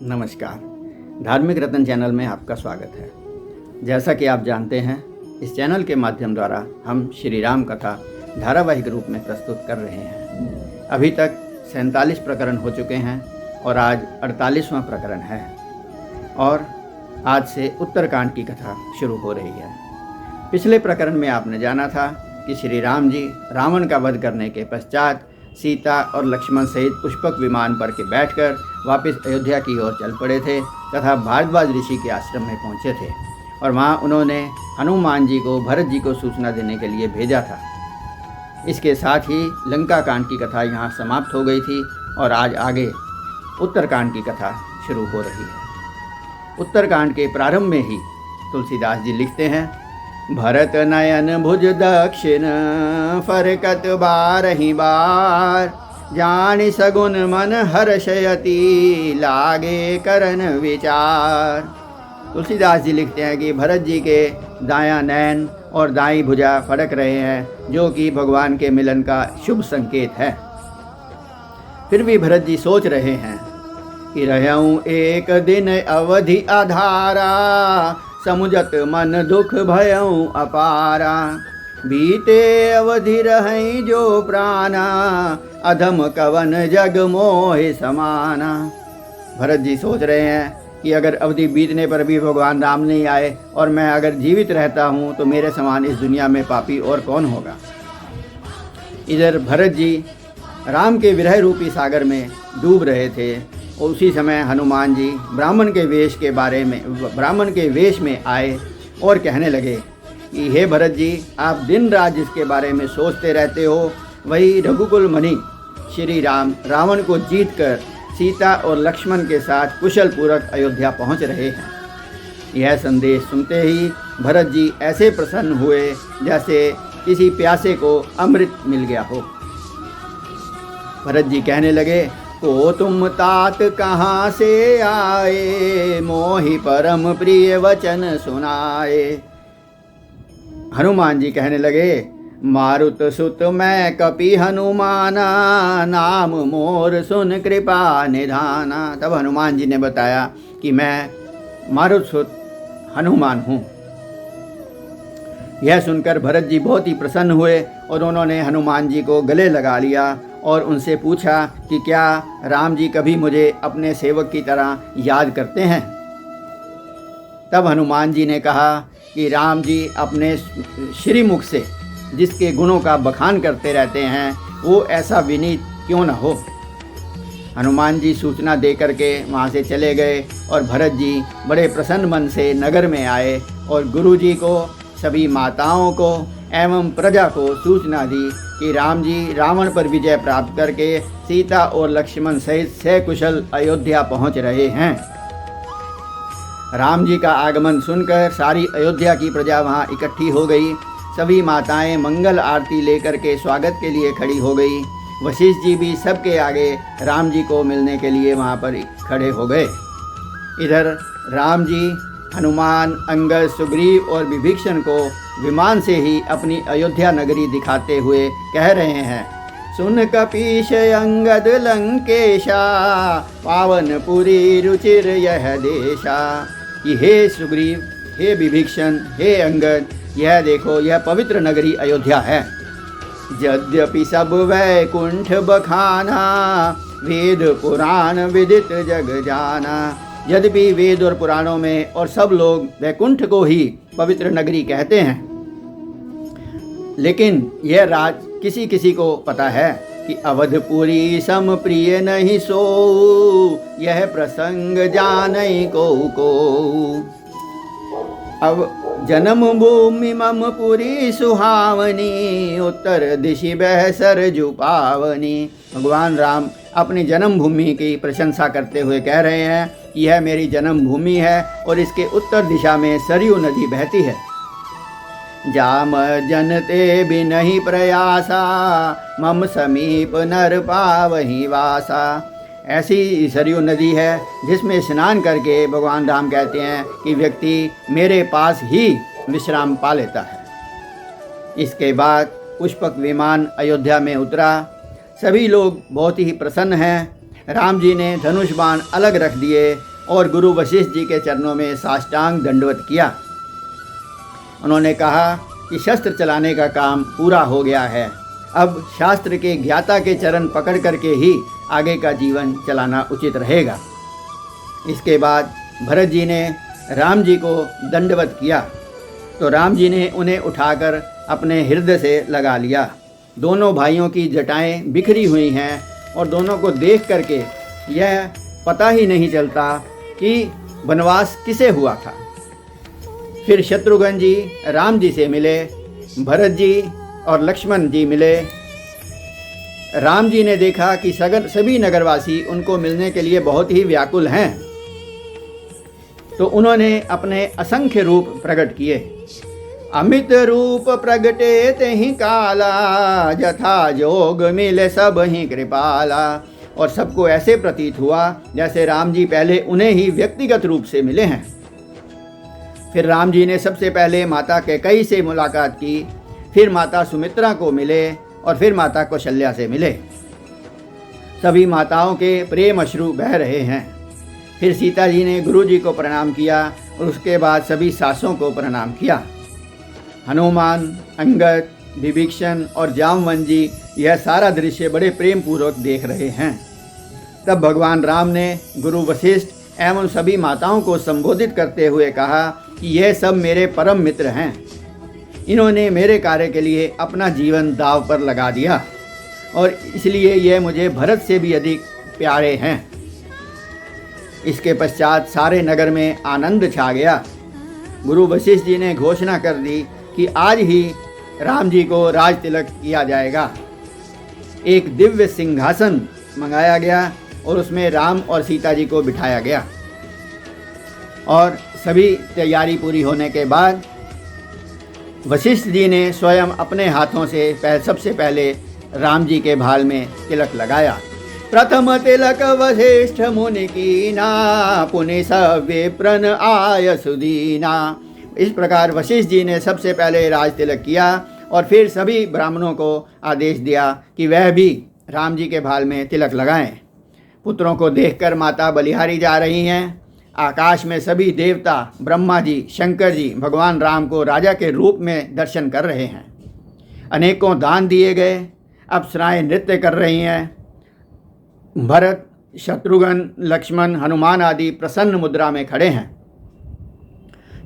नमस्कार। धार्मिक रत्न चैनल में आपका स्वागत है। जैसा कि आप जानते हैं, इस चैनल के माध्यम द्वारा हम श्री राम कथा धारावाहिक रूप में प्रस्तुत कर रहे हैं। अभी तक 47 प्रकरण हो चुके हैं और आज 48वां प्रकरण है और आज से उत्तरकांड की कथा शुरू हो रही है। पिछले प्रकरण में आपने जाना था कि श्री राम जी रावण का वध करने के पश्चात सीता और लक्ष्मण सहित पुष्पक विमान पर के बैठकर वापस अयोध्या की ओर चल पड़े थे तथा भारद्वाज ऋषि के आश्रम में पहुंचे थे और वहां उन्होंने हनुमान जी को भरत जी को सूचना देने के लिए भेजा था। इसके साथ ही लंका कांड की कथा यहाँ समाप्त हो गई थी और आज आगे उत्तरकांड की कथा शुरू हो रही है। उत्तरकांड के प्रारंभ में ही तुलसीदास जी लिखते हैं, भरत नयन भुज दक्षिण फरकत बारहि बार, जानि सगुन मन हर्षयति लागे करन विचार। तुलसीदास जी लिखते हैं कि भरत जी के दायां नयन और दाईं भुजा फड़क रहे हैं, जो कि भगवान के मिलन का शुभ संकेत है। फिर भी भरत जी सोच रहे हैं कि रहऊं एक दिन अवधि आधारा, समुझत मन दुख भयऊं अपारा, बीते अवधि रहई जो प्राणा, अधम कवन जग मोहि समाना। भरत जी सोच रहे हैं कि अगर अवधि बीतने पर भी भगवान राम नहीं आए और मैं अगर जीवित रहता हूँ तो मेरे समान इस दुनिया में पापी और कौन होगा। इधर भरत जी राम के विरह रूपी सागर में डूब रहे थे और उसी समय हनुमान जी ब्राह्मण के वेश में आए और कहने लगे कि हे भरत जी, आप दिन रात जिसके बारे में सोचते रहते हो वही रघुकुल मणि श्री राम रावण को जीतकर सीता और लक्ष्मण के साथ कुशल पूर्वक अयोध्या पहुंच रहे हैं। यह संदेश सुनते ही भरत जी ऐसे प्रसन्न हुए जैसे किसी प्यासे को अमृत मिल गया हो। भरत जी कहने लगे, को तुम तात कहाँ से आए, मोहि परम प्रिय वचन सुनाए। हनुमान जी कहने लगे, मारुत सुत मैं कपि हनुमाना, नाम मोर सुन कृपा निधाना। तब हनुमान जी ने बताया कि मैं मारुत सुत हनुमान हूँ। यह सुनकर भरत जी बहुत ही प्रसन्न हुए और उन्होंने हनुमान जी को गले लगा लिया और उनसे पूछा कि क्या राम जी कभी मुझे अपने सेवक की तरह याद करते हैं। तब हनुमान जी ने कहा कि राम जी अपने श्रीमुख से जिसके गुणों का बखान करते रहते हैं वो ऐसा विनीत क्यों न हो। हनुमान जी सूचना दे करके वहाँ से चले गए और भरत जी बड़े प्रसन्न मन से नगर में आए और गुरु जी को, सभी माताओं को एवं प्रजा को सूचना दी कि राम जी रावण पर विजय प्राप्त करके सीता और लक्ष्मण सहित सकुशल अयोध्या पहुंच रहे हैं। राम जी का आगमन सुनकर सारी अयोध्या की प्रजा वहां इकट्ठी हो गई। सभी माताएं मंगल आरती लेकर के स्वागत के लिए खड़ी हो गई। वशिष्ठ जी भी सबके आगे राम जी को मिलने के लिए वहां पर खड़े हो गए। इधर राम जी हनुमान, अंगद, सुग्रीव और विभीषण को विमान से ही अपनी अयोध्या नगरी दिखाते हुए कह रहे हैं, सुन कपीश अंगद लंकेशा, पावनपुरी रुचिर यह देशा। कि हे सुग्रीव, हे विभीषण, हे अंगद, यह देखो यह पवित्र नगरी अयोध्या है। यद्यपि सब वैकुंठ बखाना, वेद पुराण विदित जग जाना। यद्यपि वेद और पुराणों में और सब लोग वैकुंठ को ही पवित्र नगरी कहते हैं, लेकिन यह राज किसी किसी को पता है कि अवधपुरी सम प्रिय नहीं सो, यह प्रसंग जानई को। अब जन्म भूमि मम पुरी सुहावनी, उत्तर दिशि बह सरजू पावनी। भगवान राम अपनी जन्मभूमि की प्रशंसा करते हुए कह रहे हैं कि यह मेरी जन्मभूमि है और इसके उत्तर दिशा में सरयू नदी बहती है। जाम जनते बिनहि प्रयासा, मम समीप नर पावहि वासा। ऐसी सरयू नदी है जिसमें स्नान करके भगवान राम कहते हैं कि व्यक्ति मेरे पास ही विश्राम पा लेता है। इसके बाद पुष्पक विमान अयोध्या में उतरा। सभी लोग बहुत ही प्रसन्न हैं। राम जी ने धनुष बाण अलग रख दिए और गुरु वशिष्ठ जी के चरणों में साष्टांग दंडवत किया। उन्होंने कहा कि शस्त्र चलाने का काम पूरा हो गया है, अब शास्त्र के ज्ञाता के चरण पकड़ करके ही आगे का जीवन चलाना उचित रहेगा। इसके बाद भरत जी ने राम जी को दंडवत किया तो राम जी ने उन्हें उठाकर अपने हृदय से लगा लिया। दोनों भाइयों की जटाएं बिखरी हुई हैं और दोनों को देख करके यह पता ही नहीं चलता कि वनवास किसे हुआ था। फिर शत्रुघ्न जी राम जी से मिले, भरत जी और लक्ष्मण जी मिले। राम जी ने देखा कि सभी नगरवासी उनको मिलने के लिए बहुत ही व्याकुल हैं, तो उन्होंने अपने असंख्य रूप प्रकट किए। अमित रूप प्रगटे तेहि काला, जथा जोग मिले सब ही कृपाला। और सबको ऐसे प्रतीत हुआ जैसे राम जी पहले उन्हें ही व्यक्तिगत रूप से मिले हैं। फिर राम जी ने सबसे पहले माता कैकेयी से मुलाकात की, फिर माता सुमित्रा को मिले और फिर माता कौशल्या से मिले। सभी माताओं के प्रेम अश्रु बह रहे हैं। फिर सीता जी ने गुरु जी को प्रणाम किया और उसके बाद सभी सासों को प्रणाम किया। हनुमान, अंगद, विभीषण और जामवंत जी यह सारा दृश्य बड़े प्रेम पूर्वक देख रहे हैं। तब भगवान राम ने गुरु वशिष्ठ एवं सभी माताओं को संबोधित करते हुए कहा कि यह सब मेरे परम मित्र हैं, इन्होंने मेरे कार्य के लिए अपना जीवन दांव पर लगा दिया और इसलिए यह मुझे भरत से भी अधिक प्यारे हैं। इसके पश्चात सारे नगर में आनंद छा गया। गुरु वशिष्ठ जी ने घोषणा कर दी कि आज ही राम जी को राज तिलक किया जाएगा। एक दिव्य सिंहासन मंगाया गया और उसमें राम और सीता जी को बिठाया गया और सभी तैयारी पूरी होने के बाद वशिष्ठ जी ने स्वयं अपने हाथों से सबसे पहले राम जी के भाल में तिलक लगाया। प्रथम तिलक वशिष्ठ मुनि कीना, पुनि सव्ये प्रण आय सुदीना। इस प्रकार वशिष्ठ जी ने सबसे पहले राज तिलक किया और फिर सभी ब्राह्मणों को आदेश दिया कि वह भी राम जी के भाल में तिलक लगाएं। पुत्रों को देखकर माता बलिहारी जा रही हैं। आकाश में सभी देवता, ब्रह्मा जी, शंकर जी भगवान राम को राजा के रूप में दर्शन कर रहे हैं। अनेकों दान दिए गए। अप्सराएं नृत्य कर रही हैं। भरत, शत्रुघ्न, लक्ष्मण, हनुमान आदि प्रसन्न मुद्रा में खड़े हैं।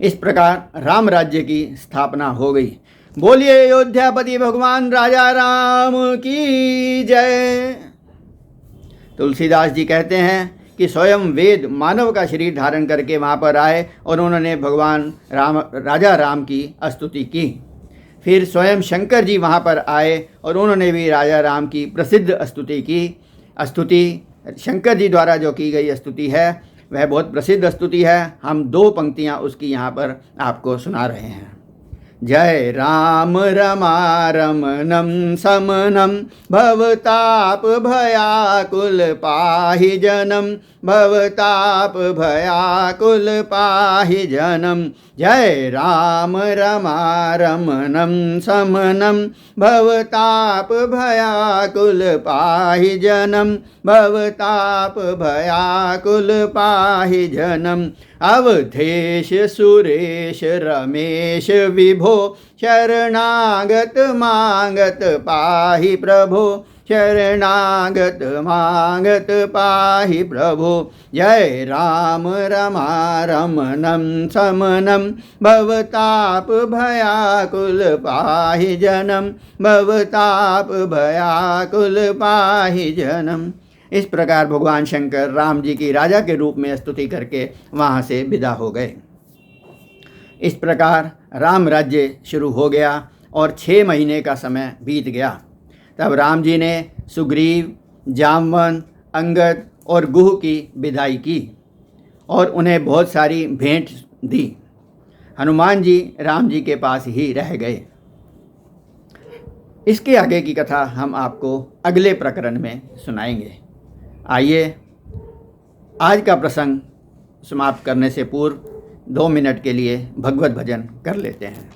इस प्रकार राम राज्य की स्थापना हो गई। बोलिए अयोध्यापति भगवान राजा राम की जय। तुलसीदास जी कहते हैं कि स्वयं वेद मानव का शरीर धारण करके वहाँ पर आए और उन्होंने भगवान राजा राम की स्तुति की। फिर स्वयं शंकर जी वहाँ पर आए और उन्होंने भी राजा राम की प्रसिद्ध स्तुति की। स्तुति शंकर जी द्वारा जो की गई स्तुति है वह बहुत प्रसिद्ध स्तुति है। हम 2 पंक्तियाँ उसकी यहाँ पर आपको सुना रहे हैं। जय राम रमारमणं समनं, भवताप भयाकुल पाहि जनं, भवताप भयाकुल पाहि जनं। जय राम रमारमणं समनं, भवताप भयाकुल पाहि जनं, भवताप भयाकुल पाहि जनं। अवधेश सुरेश रमेश विभो, शरणागत मांगत पाहि प्रभो, शरणागत मांगत पाहि प्रभो। जय राम रमारमणं समनं, भवताप भयाकुल पाहि जनं, भवताप भयाकुल पाहि जनं। इस प्रकार भगवान शंकर राम जी की राजा के रूप में स्तुति करके वहाँ से विदा हो गए। इस प्रकार राम राज्य शुरू हो गया और 6 महीने का समय बीत गया। तब राम जी ने सुग्रीव, जामवंत, अंगद और गुह की विदाई की और उन्हें बहुत सारी भेंट दी। हनुमान जी राम जी के पास ही रह गए। इसके आगे की कथा हम आपको अगले प्रकरण में सुनाएंगे। आइए आज का प्रसंग समाप्त करने से पूर्व 2 मिनट के लिए भगवत भजन कर लेते हैं।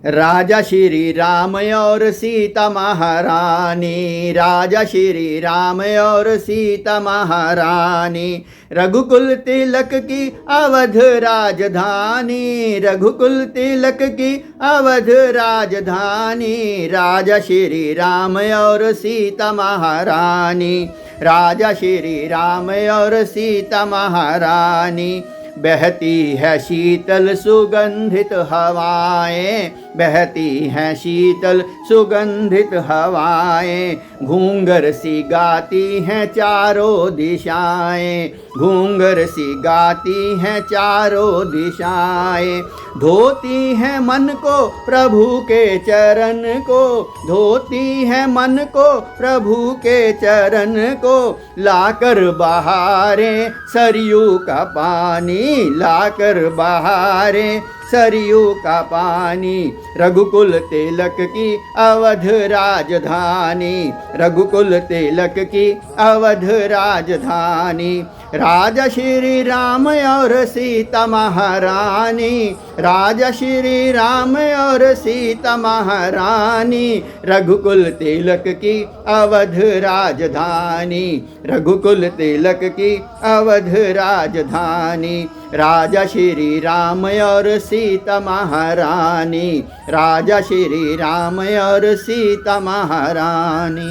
राजा श्री राम और सीता महारानी, राजा श्री राम और सीता महारानी, रघुकुल तिलक की अवध राजधानी, रघुकुल तिलक की अवध राजधानी, राजा श्री राम और सीता महारानी, राजा श्री राम और सीता महारानी। बहती है शीतल सुगंधित हवाएं, बहती हैं शीतल सुगंधित हवाएं, घूंघर सी गाती हैं चारों दिशाएं, घूंघर सी गाती हैं चारों दिशाएं, धोती है मन को प्रभु के चरण को, धोती है मन को प्रभु के चरण को, लाकर बहारे सरयू का पानी, लाकर बहारे सरयू का पानी, रघुकुल तिलक की अवध राजधानी, रघुकुल तिलक की अवध राजधानी, राजा श्री राम और सीता महारानी, राजा श्री राम और सीता महारानी, रघुकुल तिलक की अवध राजधानी, रघुकुल तिलक की अवध राजधानी, राजा श्री राम और सीता महारानी, राजा श्री राम और सीता महारानी।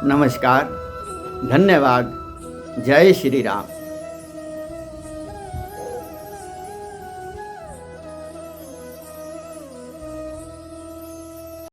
नमस्कार, धन्यवाद, जय श्री राम।